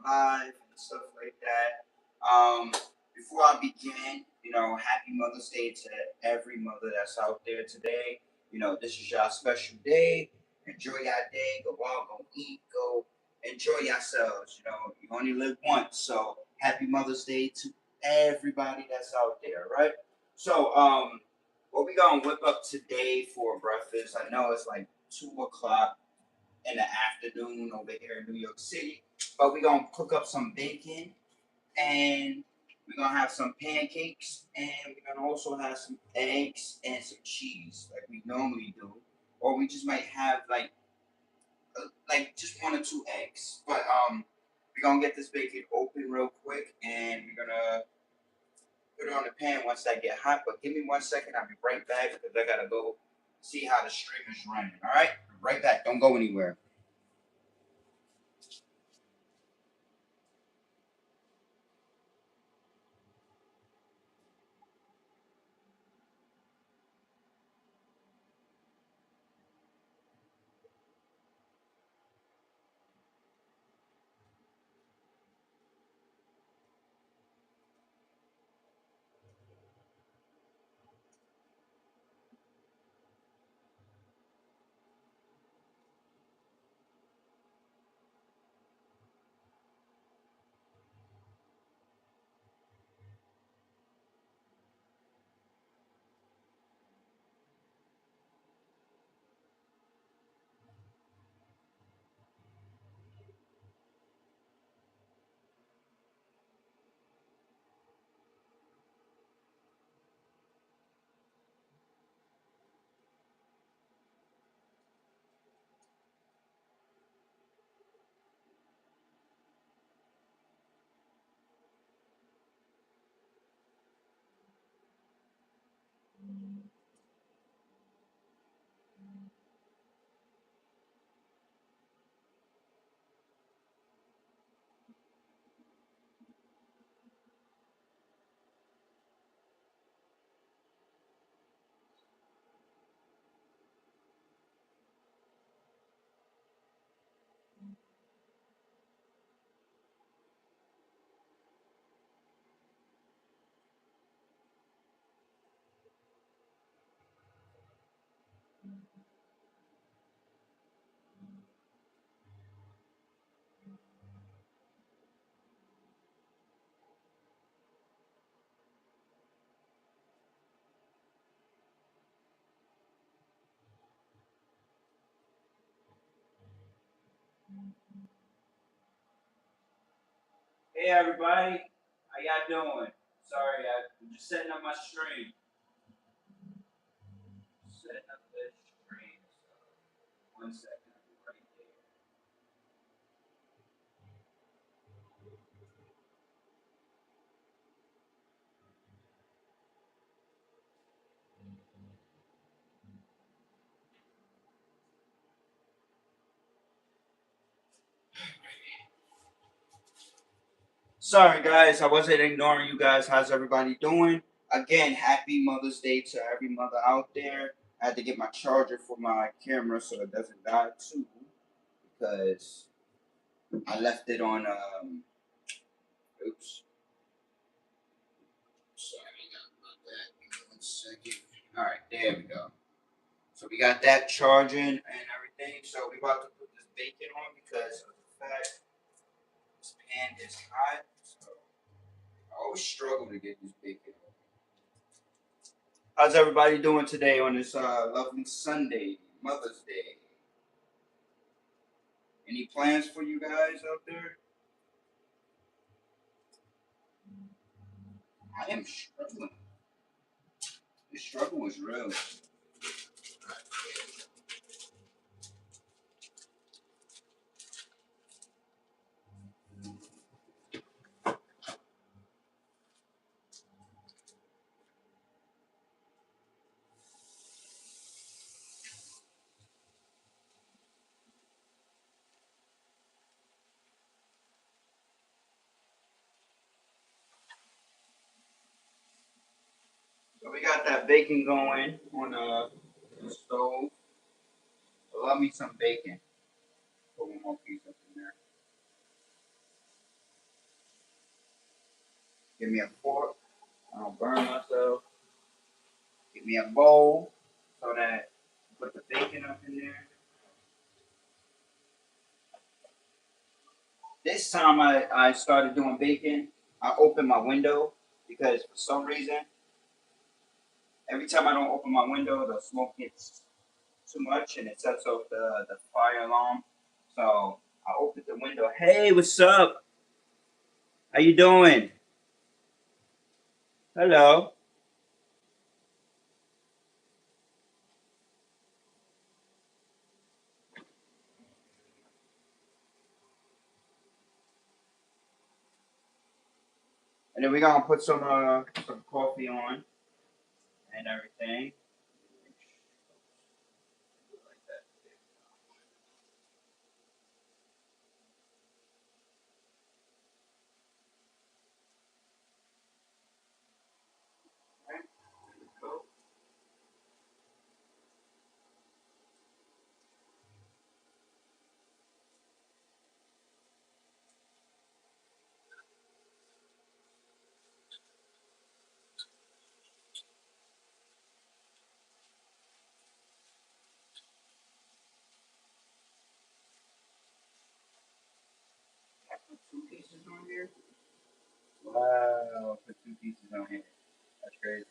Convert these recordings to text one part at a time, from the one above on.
live and stuff like that. Before I begin, happy Mother's Day to every mother that's out there today. This is your special day. Enjoy your day. Go out, go eat, go enjoy yourselves. You only live once, so happy Mother's Day to everybody that's out there, right? So, what we gonna whip up today for breakfast? I know it's like 2 o'clock in the afternoon over here in New York City, but we're gonna cook up some bacon and we're gonna have some pancakes and we're gonna also have some eggs and some cheese like we normally do, or we just might have like just 1 or 2 eggs. But we're gonna get this bacon open real quick and we're gonna put it on the pan once that get hot. But give me 1 second, I'll be right back because I gotta go see how the stream is running. All right, right back. Don't go anywhere. Hey everybody, how y'all doing? Sorry, I'm just setting up my stream. Setting up the stream. So 1 second, I'll be right there. Sorry guys, I wasn't ignoring you guys. How's everybody doing? Again, happy Mother's Day to every mother out there. I had to get my charger for my camera so it doesn't die too, because I left it on. Oops. Sorry about that. Give me 1 second. All right, there we go. So we got that charging and everything. So we about to put this bacon on because of the fact this pan is hot. So I always struggle to get this bacon on. How's everybody doing today on this lovely Sunday, Mother's Day? Any plans for you guys out there? I am struggling. The struggle is real. So we got that bacon going on the stove. I love me some bacon. Put one more piece up in there. Give me a fork. I don't burn myself. Give me a bowl so that put the bacon up in there. This time I started doing bacon, I opened my window because for some reason, every time I don't open my window, the smoke gets too much and it sets off the fire alarm. So I opened the window. Hey, what's up? How you doing? Hello. And then we're gonna put some coffee on and everything. Like that. Okay, go. I put two pieces on here. Wow, put two pieces on here. That's crazy.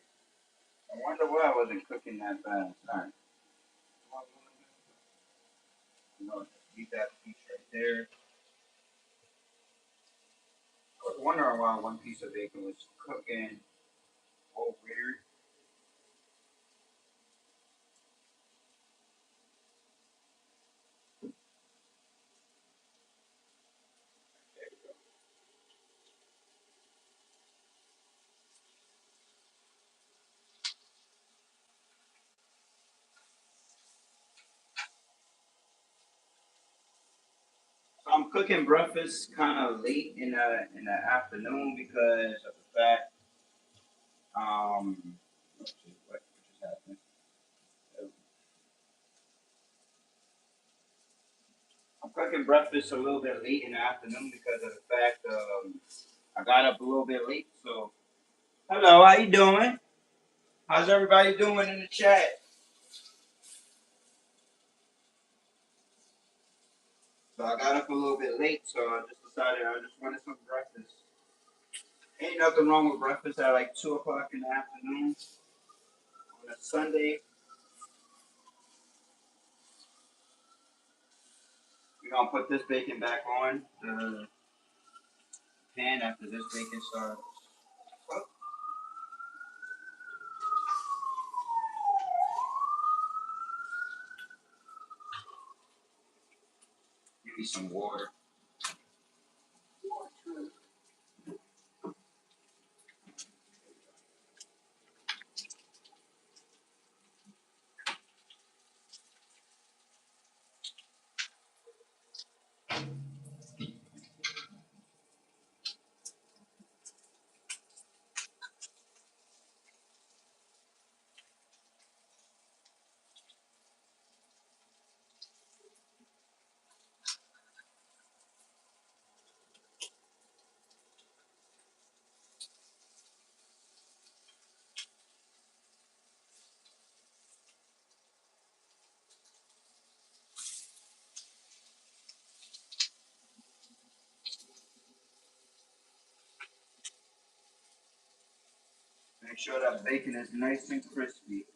I wonder why I wasn't cooking that fast. Alright. You know, leave that piece right there. I was wondering why one piece of bacon was cooking all weird. So I'm cooking breakfast kind of late in the afternoon because of the fact let's see what just happened. I'm cooking breakfast a little bit late in the afternoon because of the fact I got up a little bit late. So hello, how you doing? How's everybody doing in the chat? So I got up a little bit late, so I just decided I just wanted some breakfast. Ain't nothing wrong with breakfast at like 2 o'clock in the afternoon on a Sunday. We're gonna put this bacon back on the pan after this bacon starts. Oh, give me some water. Make sure that bacon is nice and crispy.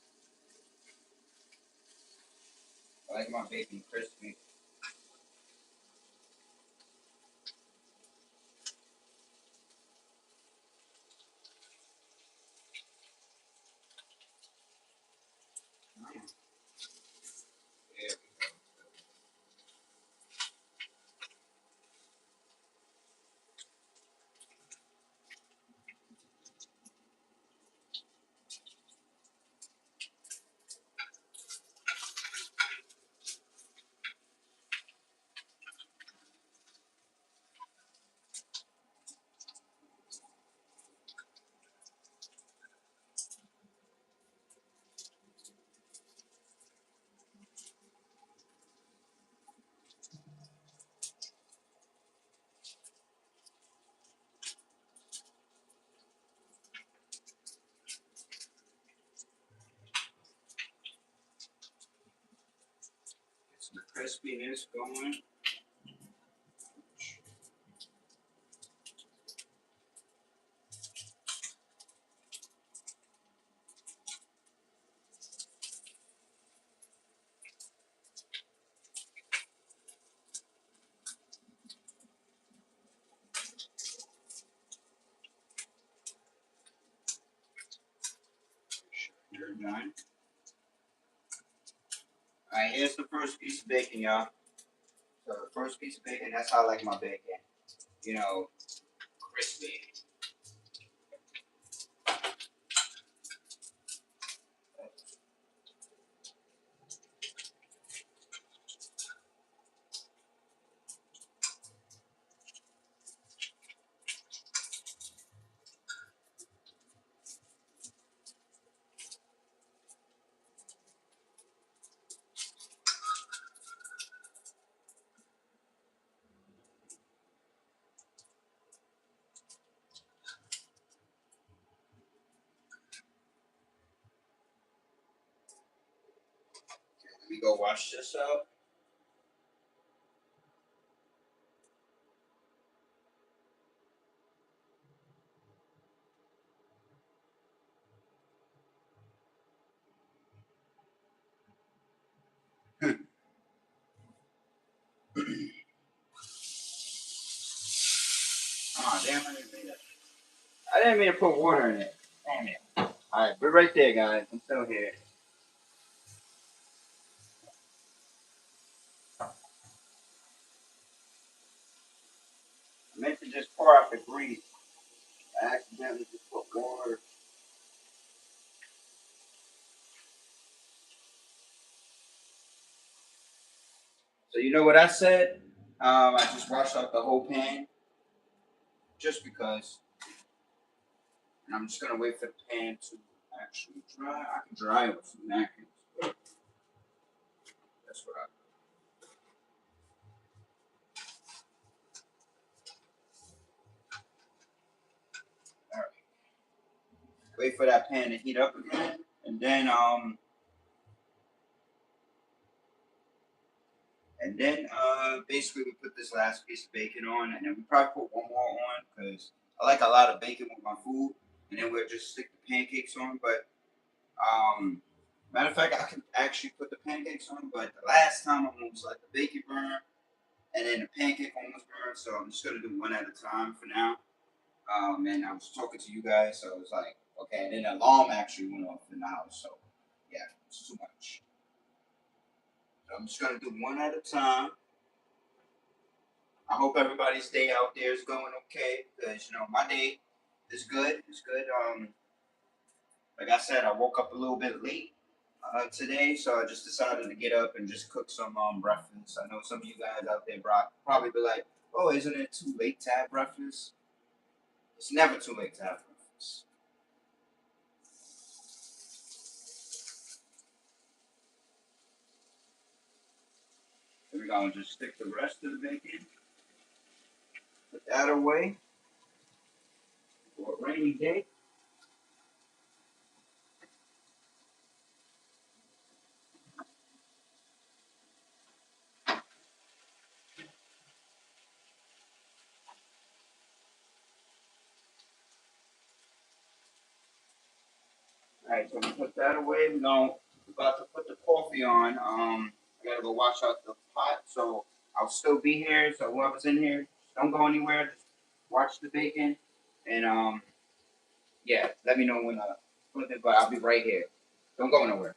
I like my bacon crispy. Yeah. crispiness going. You're done. All right, here's the first piece of bacon, y'all. So the first piece of bacon, that's how I like my bacon. You know, crispy. Let me go wash this up. Oh, damn, I didn't mean to put water in it. Damn it. Alright, we're right there, guys. I'm still here. I meant to just pour out the grease. I accidentally just put water. So you know what I said? I just washed out the whole pan just because. And I'm just gonna wait for the pan to actually dry. I can dry it with some napkins. That's what I. All right. Wait for that pan to heat up again, and then basically we put this last piece of bacon on, and then we probably put one more on because I like a lot of bacon with my food, and then we'll just stick the pancakes on. But matter of fact, I can actually put the pancakes on, but the last time I almost like the bacon burn, and then the pancake almost burned, so I'm just gonna do one at a time for now. And I was talking to you guys, so it was like, okay, and then the alarm actually went off in the house, so yeah, it's too much. So I'm just gonna do one at a time. I hope everybody's day out there is going okay, because my day is good. It's good. Like I said, I woke up a little bit late today, so I just decided to get up and just cook some breakfast. I know some of you guys out there probably be like, "Oh, isn't it too late to have breakfast?" It's never too late to have breakfast. So we're gonna just stick the rest of the bacon, put that away for a rainy day. All right, so we put that away. We're about to put the coffee on. I gotta go wash out the pot, so I'll still be here. So whoever's in here, don't go anywhere. Just watch the bacon, and yeah, let me know when put it. But I'll be right here. Don't go nowhere.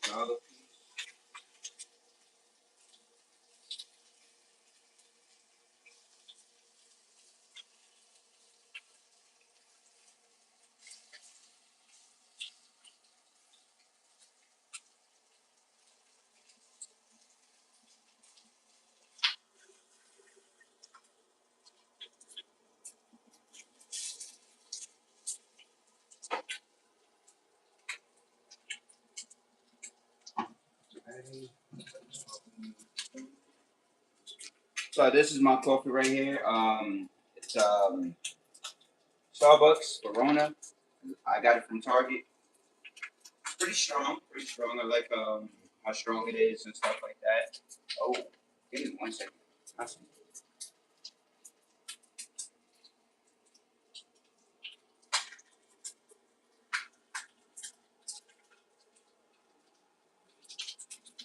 the other piece. Okay. So this is my coffee right here. It's Starbucks Corona. I got it from Target. Pretty strong, pretty strong. I like how strong it is and stuff like that. Oh, give me 1 second. Awesome.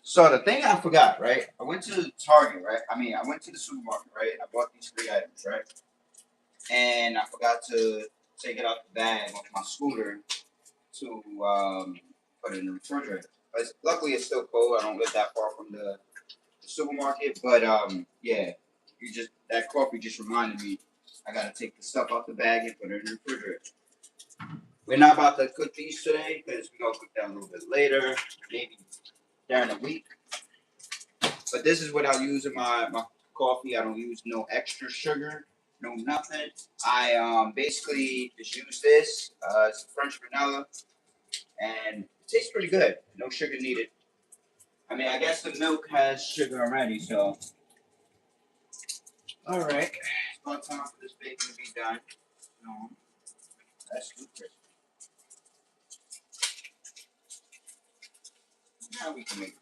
So the thing I forgot, right? I went to Target, right? I went to the supermarket, right? I bought these three items, right? And I forgot to take it out the bag of my scooter to put it in the refrigerator. But luckily, it's still cold. I don't live that far from the supermarket, but yeah, you just that coffee just reminded me I gotta take the stuff out the bag and put it in the refrigerator. We're not about to cook these today because we're gonna cook that a little bit later, maybe during the week. But this is what I use in my coffee. I don't use no extra sugar, no nothing. I basically just use this. It's French vanilla, and it tastes pretty good. No sugar needed. I mean, I guess the milk has sugar already, so all right. It's about time for this bacon to be done. No, that's too crispy. Now we can make it.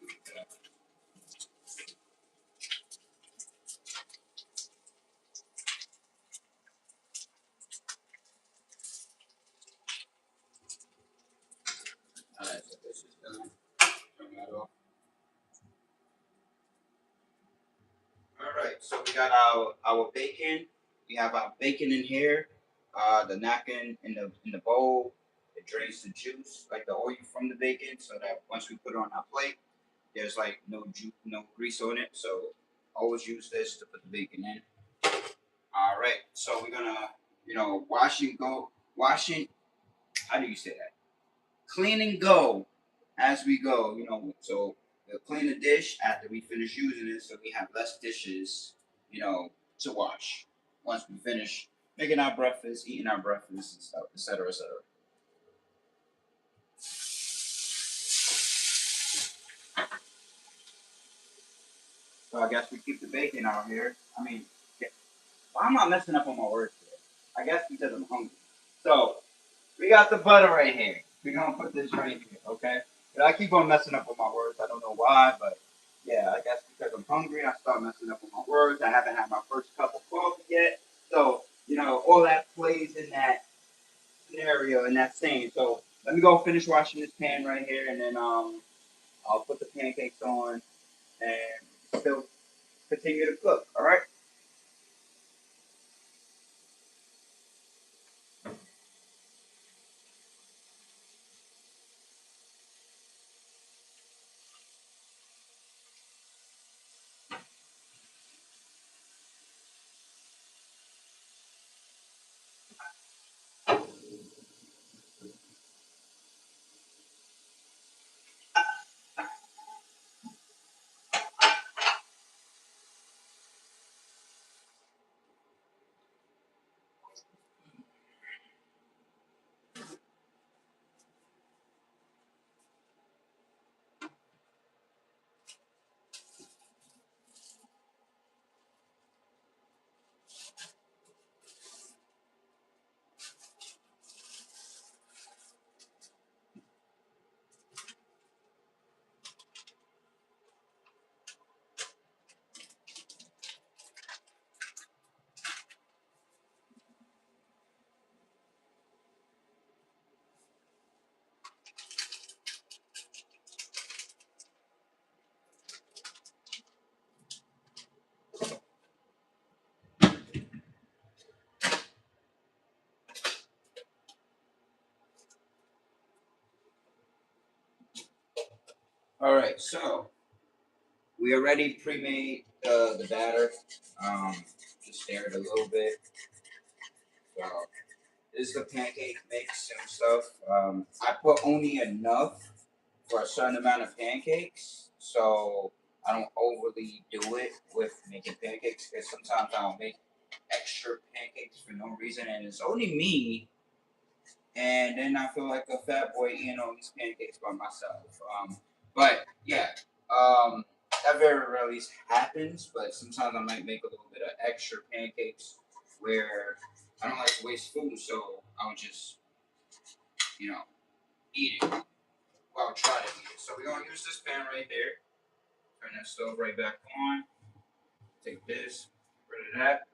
All right, so this is done. Turn that off. All right, so we got our bacon. We have our bacon in here. The napkin in the bowl. It drains the juice, like the oil from the bacon, so that once we put it on our plate, there's like no juice, no grease on it. So always use this to put the bacon in. All right, so we're gonna, wash and go, washing. How do you say that? Clean and go as we go. So we'll clean the dish after we finish using it, so we have less dishes, to wash once we finish making our breakfast, eating our breakfast, and stuff, etc., etc. So I guess we keep the bacon out here. I mean, yeah, why am I messing up on my words today? I guess because I'm hungry. So we got the butter right here. We're gonna put this right here, okay? But I keep on messing up on my words. I don't know why, but yeah, I guess because I'm hungry, I start messing up on my words. I haven't had my first cup of coffee yet, so all that plays in that scenario and that scene. So let me go finish washing this pan right here, and then I'll put the pancakes on and still continue to cook. All right. All right, so we already pre-made the batter. Um, just stirred a little bit. So this is the pancake mix and stuff. I put only enough for a certain amount of pancakes, so I don't overly do it with making pancakes because sometimes I'll make extra pancakes for no reason, and it's only me, and then I feel like a fat boy eating all these pancakes by myself. But yeah, that very rarely happens, but sometimes I might make a little bit of extra pancakes where I don't like to waste food, so I'll just, you know, eat it. Well, try to eat it. So we're gonna use this pan right there. Turn that stove right back on. Take this, get rid of that.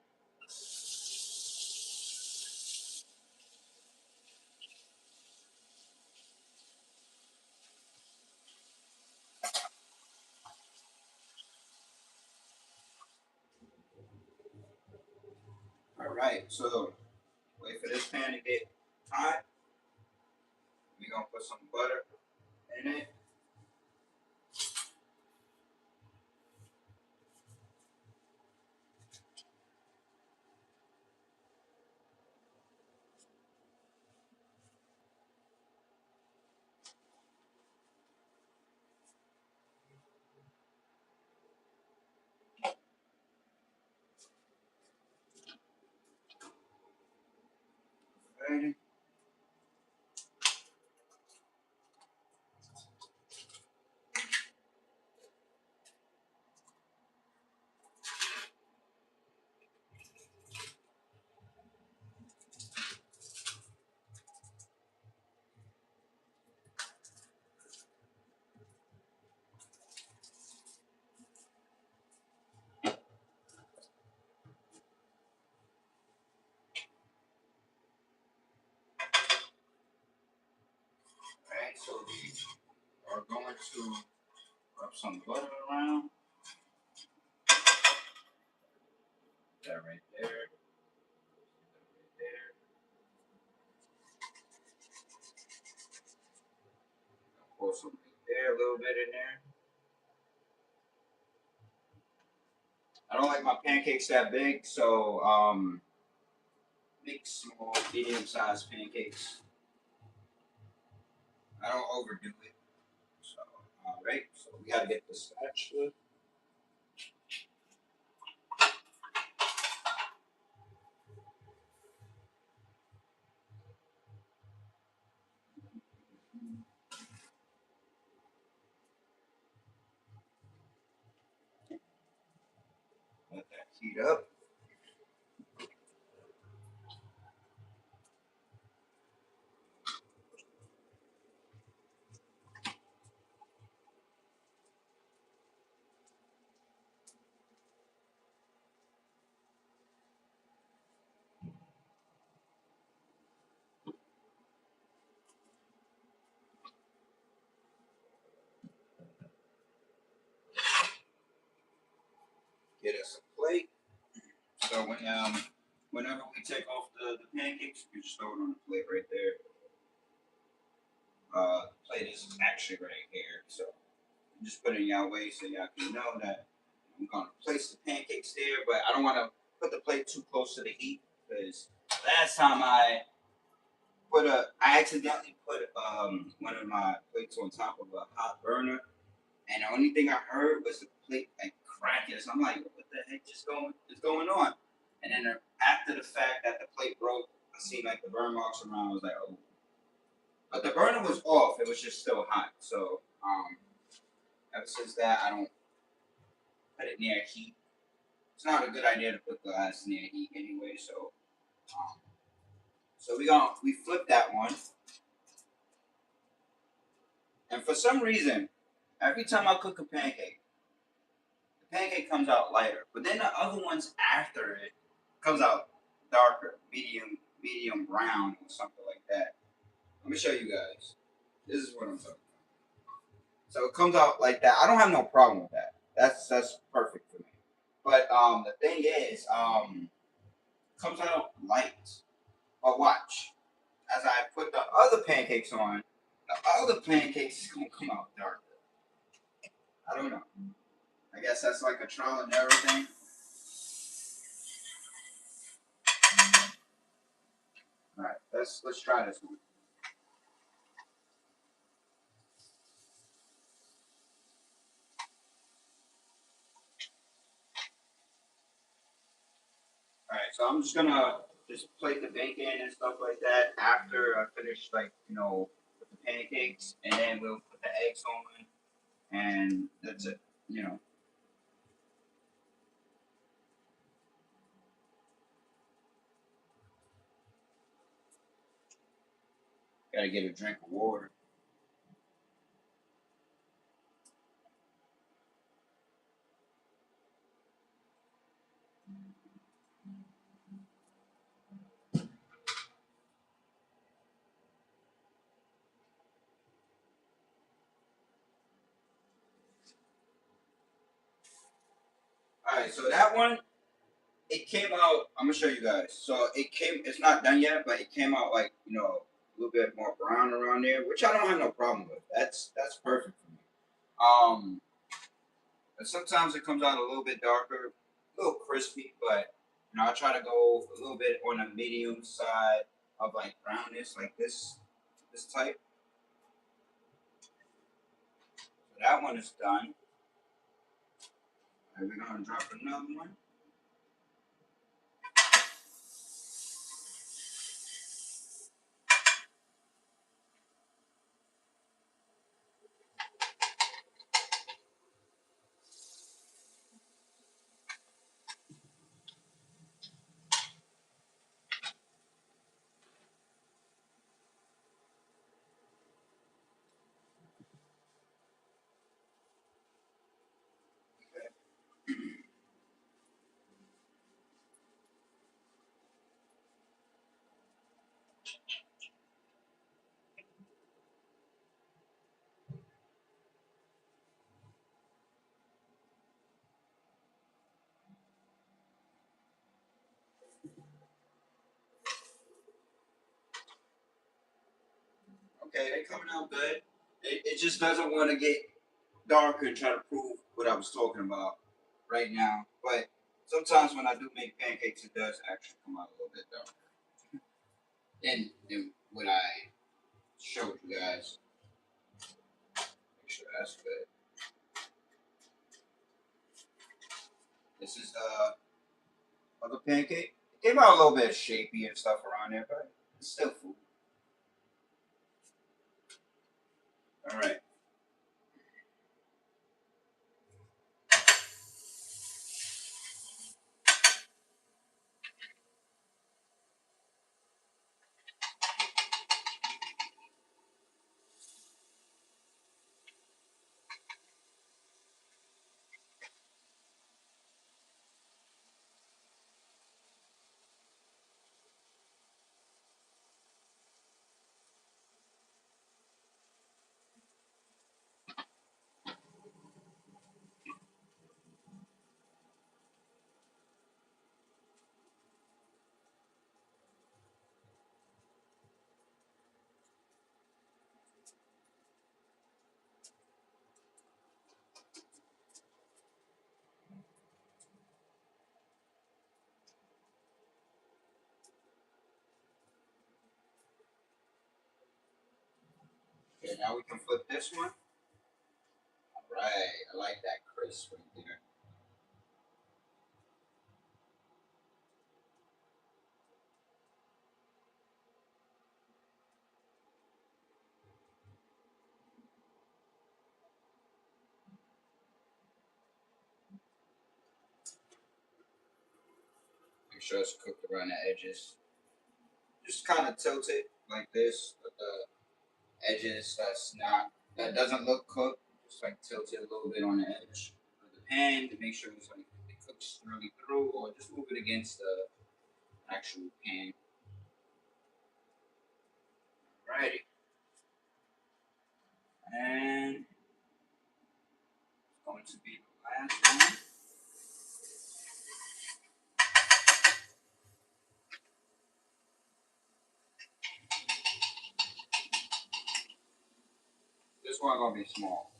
All right, so wait for this pan to get hot. We're gonna put some butter in it. Right. Alright, so we are going to rub some butter around. That right there. Right there. Pour some right there, a little bit in there. I don't like my pancakes that big, so make small, medium-sized pancakes. I don't overdo it. So, all right. So we gotta get the spatula. Let that heat up. Get us a plate. So whenever we take off the pancakes, we just throw it on the plate right there. The plate is actually right here, so just put it in your way so y'all can know that I'm gonna place the pancakes there, but I don't want to put the plate too close to the heat because last time I accidentally put one of my plates on top of a hot burner, and the only thing I heard was the plate like cracking. So I'm like, what the heck is going on? And then after the fact that the plate broke, I seen like the burn marks around. I was like, oh, but the burner was off. It was just still hot. So ever since that, I don't put it near heat. It's not a good idea to put glass near heat anyway. Um, so we flip that one, and for some reason, every time I cook a pancake, the pancake comes out lighter, but then the other ones after it comes out darker, medium brown or something like that. Let me show you guys. This is what I'm talking about. So it comes out like that. I don't have no problem with that. That's perfect for me. But the thing is, it comes out light. But watch, as I put the other pancakes on, the other pancakes is gonna come out darker. I don't know. I guess that's like a trial and error thing. All right, let's try this one. All right, so I'm just gonna just plate the bacon and stuff like that after I finish, like, with the pancakes, and then we'll put the eggs on, and that's it. You know, gotta get a drink of water. All right, so that one, it came out. I'm gonna show you guys. So it came. It's not done yet, but it came out like, a little bit more brown around there, which I don't have no problem with. That's perfect for me. Um, but sometimes it comes out a little bit darker, a little crispy, but I try to go a little bit on the medium side of like brownness, like this type. So that one is done. And we're gonna drop another one. Okay, they coming out good. It just doesn't want to get darker and try to prove what I was talking about right now. But sometimes when I do make pancakes, it does actually come out a little bit darker than what I showed you guys. Make sure that's good. This is the other pancake. It came out a little bit shapy and stuff around there, but it's still food. All right. Okay, now we can flip this one. All right. I like that crisp right there. Make sure it's cooked around the edges. Just kind of tilt it like this, but the edges that doesn't look cooked, just like tilt it a little bit on the edge of the pan to make sure it's like it cooks really through, or just move it against the actual pan. Alrighty, and it's going to be the last one. This one gonna be small.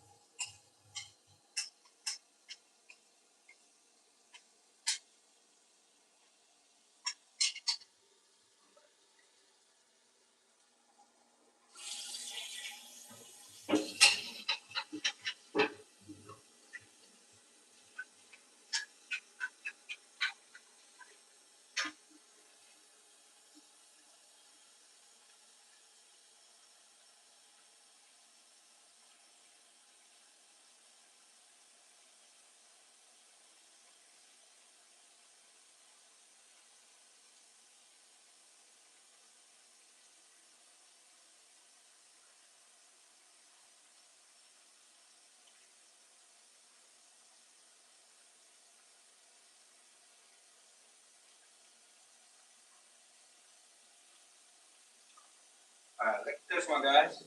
Look at this one, guys.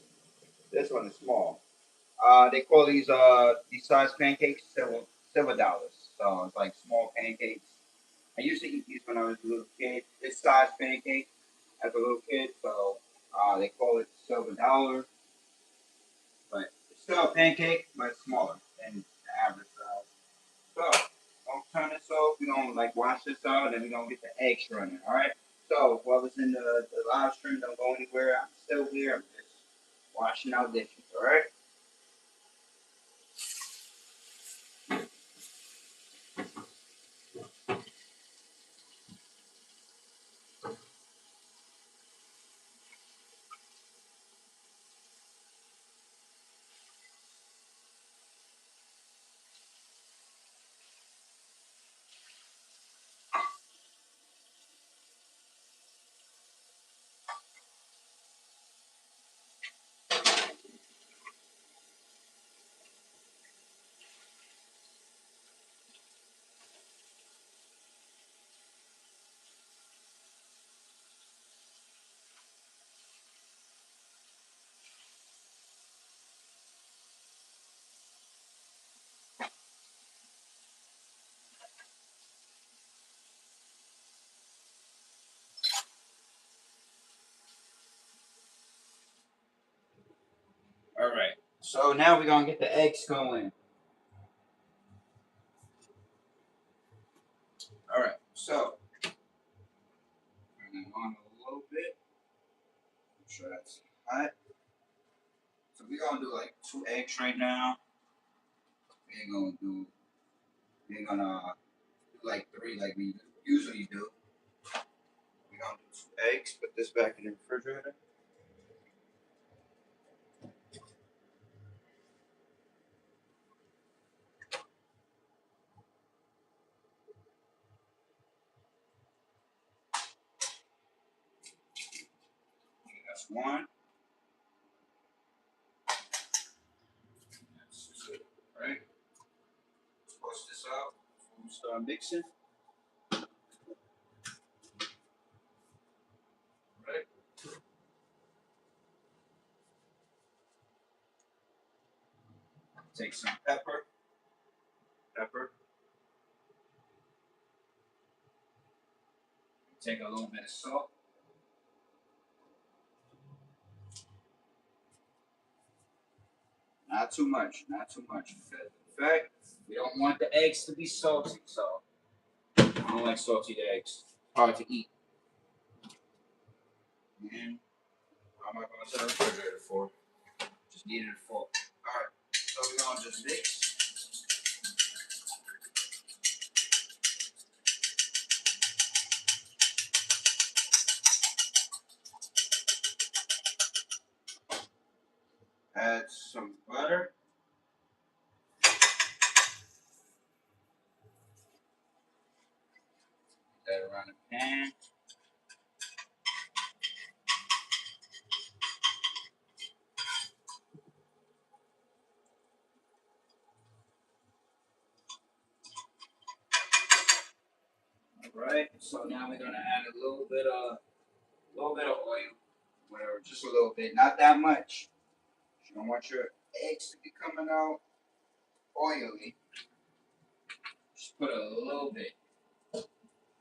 This one is small. They call these size pancakes $7. So it's like small pancakes. I used to eat these when I was a little kid. This size pancake as a little kid, so they call it $7. But it's still a pancake, but it's smaller than the average size. So don't turn this off. We're gonna like wash this out, and we're gonna get the eggs running. All right. So while it's in the live stream, don't go anywhere. I'm still here. I'm just washing out dishes. All right. All right. So now we're gonna get the eggs going. All right. So turn it on a little bit. Make sure that's hot. So we're gonna do like 2 eggs right now. We ain't gonna do. We ain't gonna do like 3 like we usually do. We're gonna do 2 eggs. Put this back in the refrigerator. That's one. That's two. All right. Let's bust this out before we start mixing. All right. Take some pepper. Pepper. Take a little bit of salt. Not too much. Not too much. In fact, we don't want the eggs to be salty, so I don't like salty eggs. Hard to eat. And how am I going to set the refrigerator for? Just needed it for. Alright, so we're going to just mix. Add some butter. Put that around the pan. Alright, so now we're going to add a little bit of oil. Whatever, just a little bit. Not that much. You don't want your eggs to be coming out oily. Just put a little bit.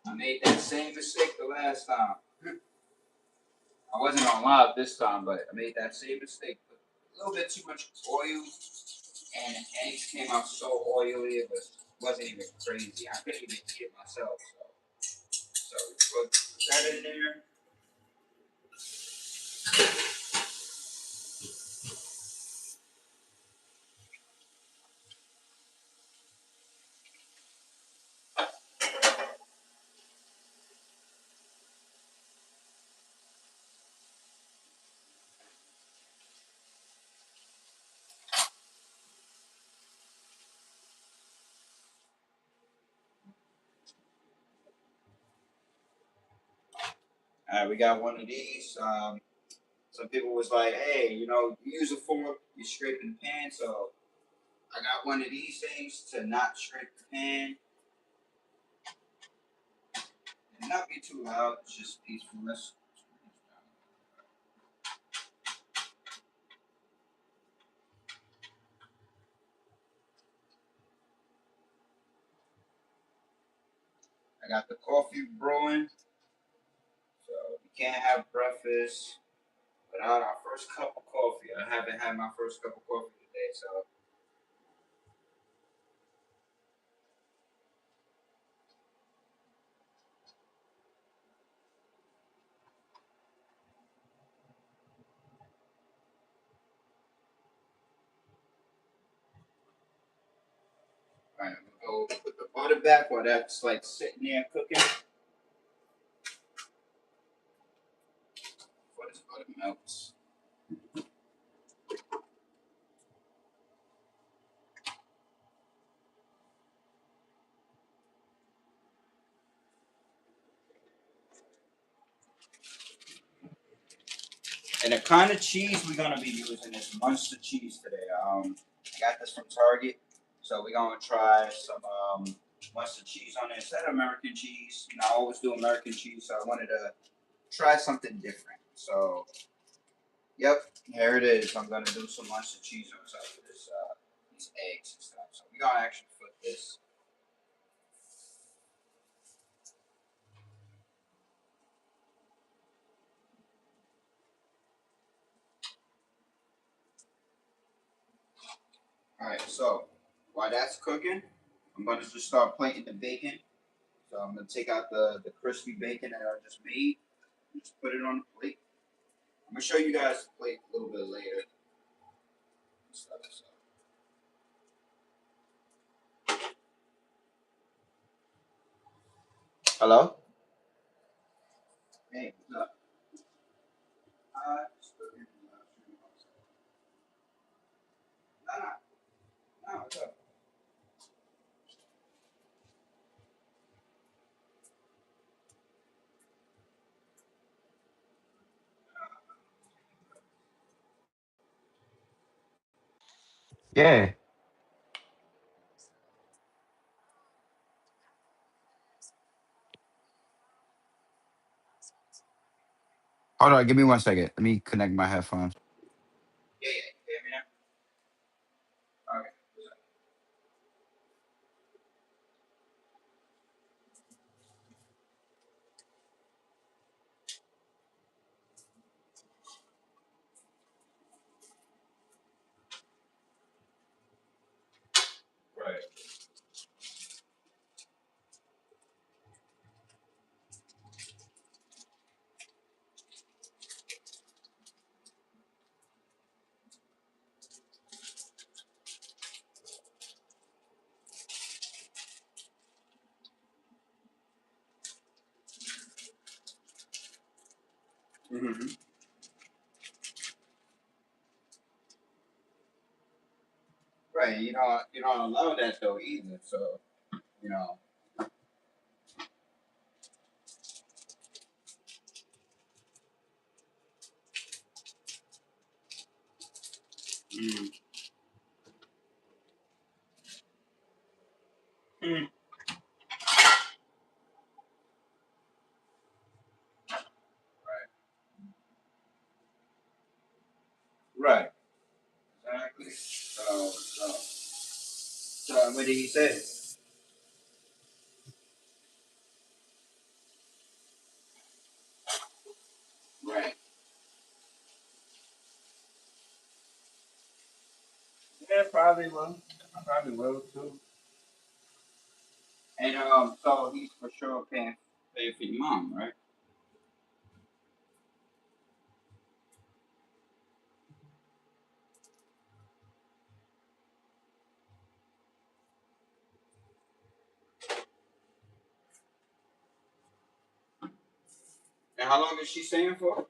I made that same mistake the last time. I wasn't on live this time, but I made that same mistake. Put a little bit too much oil, and the eggs came out so oily, wasn't even crazy. I couldn't even eat it myself. So put that in there. All right, we got one of these. Some people was like, hey, you use a fork, you scrape the pan. So I got one of these things to not scrape the pan and not be too loud. It's just peacefulness. I got the coffee brewing. So we can't have breakfast without our first cup of coffee. I haven't had my first cup of coffee today, so all right, I'm gonna go put the butter back while that's like sitting there cooking. Before this butter melts. And the kind of cheese we're gonna be using is Munster cheese today. I got this from Target, so we're gonna try some Munster cheese on it instead of American cheese. You know, I always do American cheese, so I wanted to try something different. So, yep, here it is. I'm gonna do some Munster cheese on top of this, these eggs and stuff. So we're gonna actually flip this. All right, so while that's cooking, I'm gonna just start plating the bacon. So I'm gonna take out the crispy bacon that I just made, and just put it on the plate. I'm gonna show you guys the plate a little bit later. So. Hello? Hey, what's up? Just put it in no, no, no, what's up? Yeah. Hold on, give me 1 second. Let me connect my headphones. Yeah, yeah. You hear me now? Okay. Right. Mm-hmm. Right. You don't allow that though either. So you know. Mm. Mm. Right. Exactly. So what did he say? Right. Yeah, probably will. I probably will too. And so he's for sure paying for your mom, right? And how long is she staying for?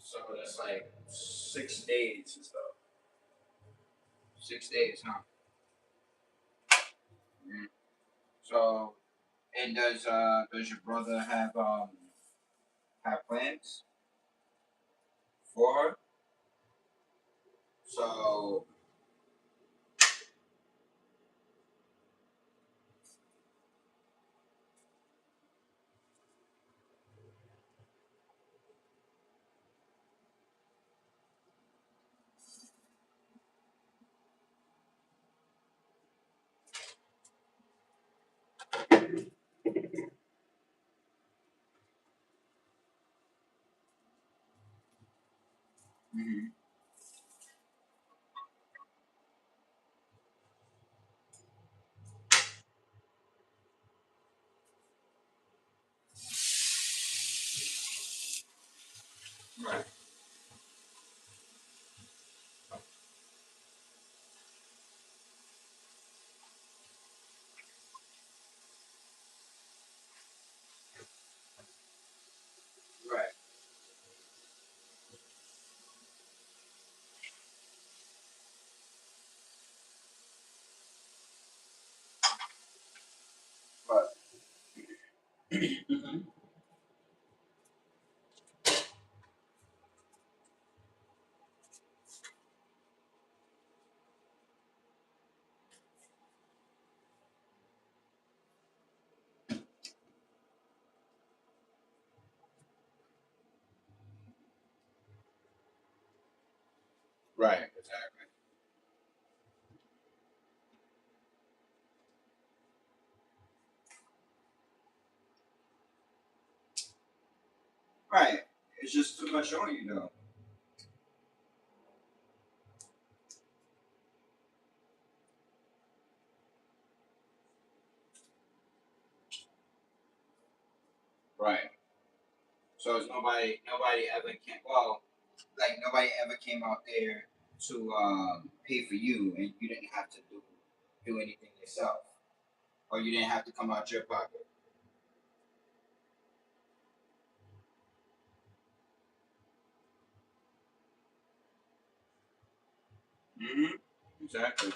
So that's like 6 days and stuff. 6 days, huh? Mm. So, and does your brother have plans for her? So, Mm-hmm. Right. Right. Right. Mm-hmm. Right. Exactly. Right. It's just too much on you, though. Right. So it's nobody ever came. Well, like nobody ever came out there to pay for you, and you didn't have to do anything yourself, or you didn't have to come out your pocket. Mm-hmm. Exactly.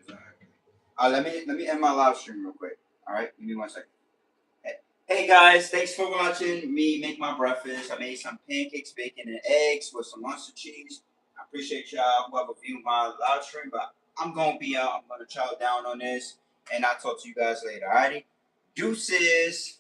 Exactly. Let me end my live stream real quick. All right, give me 1 second. Hey guys, thanks for watching me make my breakfast. I made some pancakes, bacon, and eggs with some mustard cheese. I appreciate y'all who have viewed my live stream, but I'm gonna be out. I'm gonna chow down on this, and I'll talk to you guys later. Alrighty, deuces.